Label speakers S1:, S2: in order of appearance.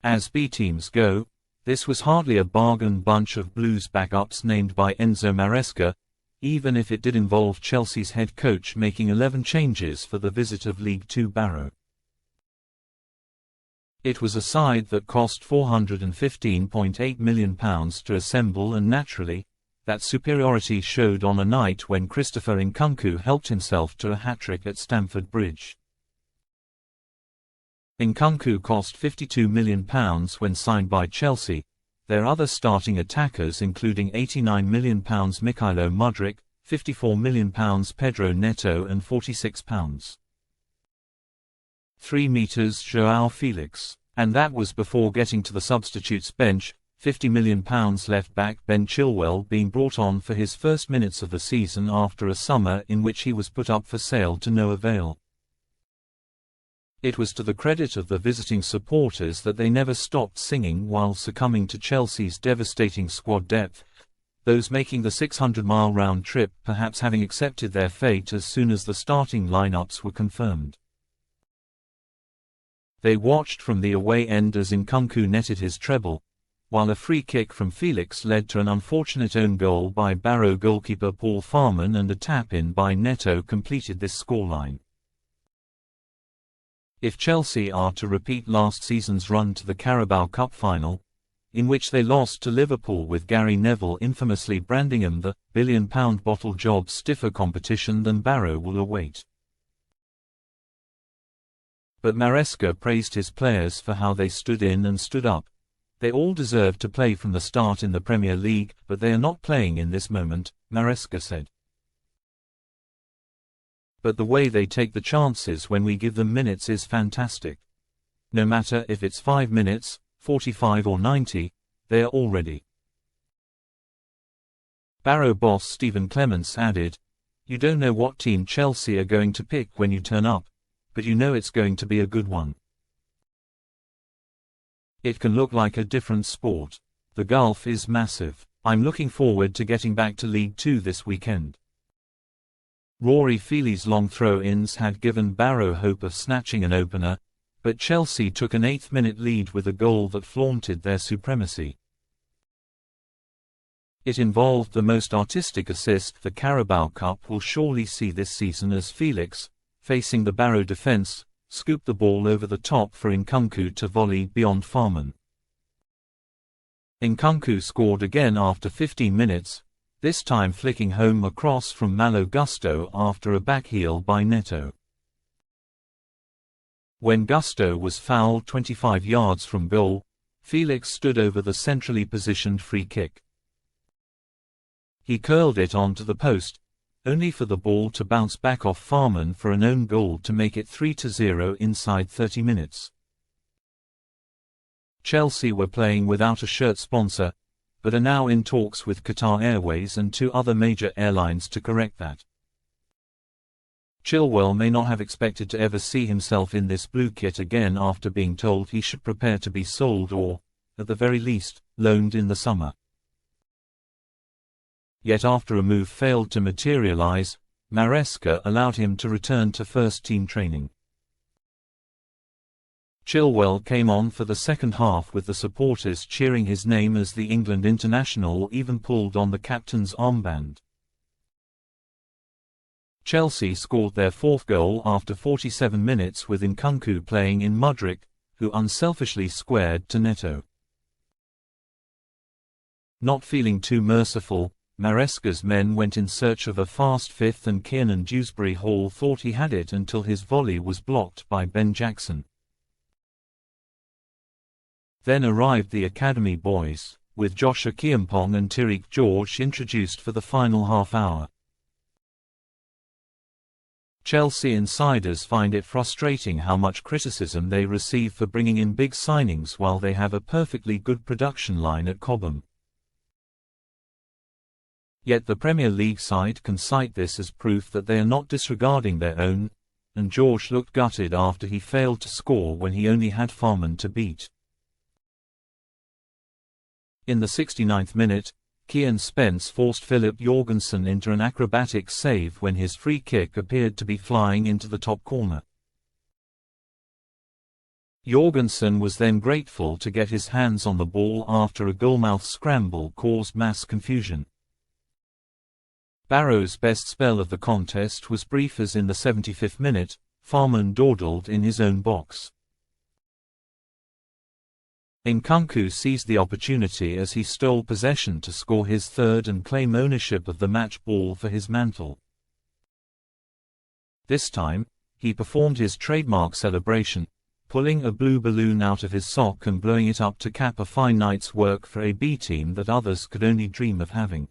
S1: As B teams go, this was hardly a bargain bunch of Blues backups named by Enzo Maresca, even if it did involve Chelsea's head coach making 11 changes for the visit of League Two Barrow. It was a side that cost £415.8 million to assemble, and naturally, that superiority showed on a night when Christopher Nkunku helped himself to a hat-trick at Stamford Bridge. Nkunku cost £52 million when signed by Chelsea. Their other starting attackers including £89 million Mykhailo Mudryk, £54 million Pedro Neto and £46. 3 meters João Felix. And that was before getting to the substitutes bench, £50 million left-back Ben Chilwell being brought on for his first minutes of the season after a summer in which he was put up for sale to no avail. It was to the credit of the visiting supporters that they never stopped singing while succumbing to Chelsea's devastating squad depth, those making the 600-mile round trip perhaps having accepted their fate as soon as the starting lineups were confirmed. They watched from the away end as Nkunku netted his treble, while a free kick from Felix led to an unfortunate own goal by Barrow goalkeeper Paul Farman, and a tap-in by Neto completed this scoreline. If Chelsea are to repeat last season's run to the Carabao Cup final, in which they lost to Liverpool with Gary Neville infamously branding them the billion-pound bottle job, stiffer competition than Barrow will await. But Maresca praised his players for how they stood in and stood up. They all deserve to play from the start in the Premier League, but they are not playing in this moment, Maresca said. But the way they take the chances when we give them minutes is fantastic. No matter if it's 5 minutes, 45 or 90, they are all ready. Barrow boss Stephen Clements added, "You don't know what team Chelsea are going to pick when you turn up, but you know it's going to be a good one. It can look like a different sport. The gulf is massive. I'm looking forward to getting back to League Two this weekend." Rory Feely's long throw-ins had given Barrow hope of snatching an opener, but Chelsea took an 8th-minute lead with a goal that flaunted their supremacy. It involved the most artistic assist the Carabao Cup will surely see this season, as Felix, facing the Barrow defence, scooped the ball over the top for Nkunku to volley beyond Farman. Nkunku scored again after 15 minutes, this time flicking home a cross from Malo Gusto after a backheel by Neto. When Gusto was fouled 25 yards from goal, Felix stood over the centrally positioned free kick. He curled it onto the post, only for the ball to bounce back off Farman for an own goal to make it 3-0 inside 30 minutes. Chelsea were playing without a shirt sponsor, but are now in talks with Qatar Airways and 2 other major airlines to correct that. Chilwell may not have expected to ever see himself in this blue kit again after being told he should prepare to be sold or, at the very least, loaned in the summer. Yet after a move failed to materialize, Maresca allowed him to return to first-team training. Chilwell came on for the second half with the supporters cheering his name as the England international even pulled on the captain's armband. Chelsea scored their 4th goal after 47 minutes with Nkunku playing in Mudryk, who unselfishly squared to Neto. Not feeling too merciful, Maresca's men went in search of a fast fifth, and Kiernan Dewsbury Hall thought he had it until his volley was blocked by Ben Jackson. Then arrived the academy boys, with Josh Akiampong and Tariq George introduced for the final half hour. Chelsea insiders find it frustrating how much criticism they receive for bringing in big signings while they have a perfectly good production line at Cobham. Yet the Premier League side can cite this as proof that they are not disregarding their own, and George looked gutted after he failed to score when he only had Farman to beat. In the 69th minute, Kian Spence forced Philip Jorgensen into an acrobatic save when his free kick appeared to be flying into the top corner. Jorgensen was then grateful to get his hands on the ball after a goalmouth scramble caused mass confusion. Barrow's best spell of the contest was brief, as in the 75th minute, Farman dawdled in his own box. Nkunku seized the opportunity as he stole possession to score his third and claim ownership of the match ball for his mantle. This time, he performed his trademark celebration, pulling a blue balloon out of his sock and blowing it up to cap a fine night's work for a B team that others could only dream of having.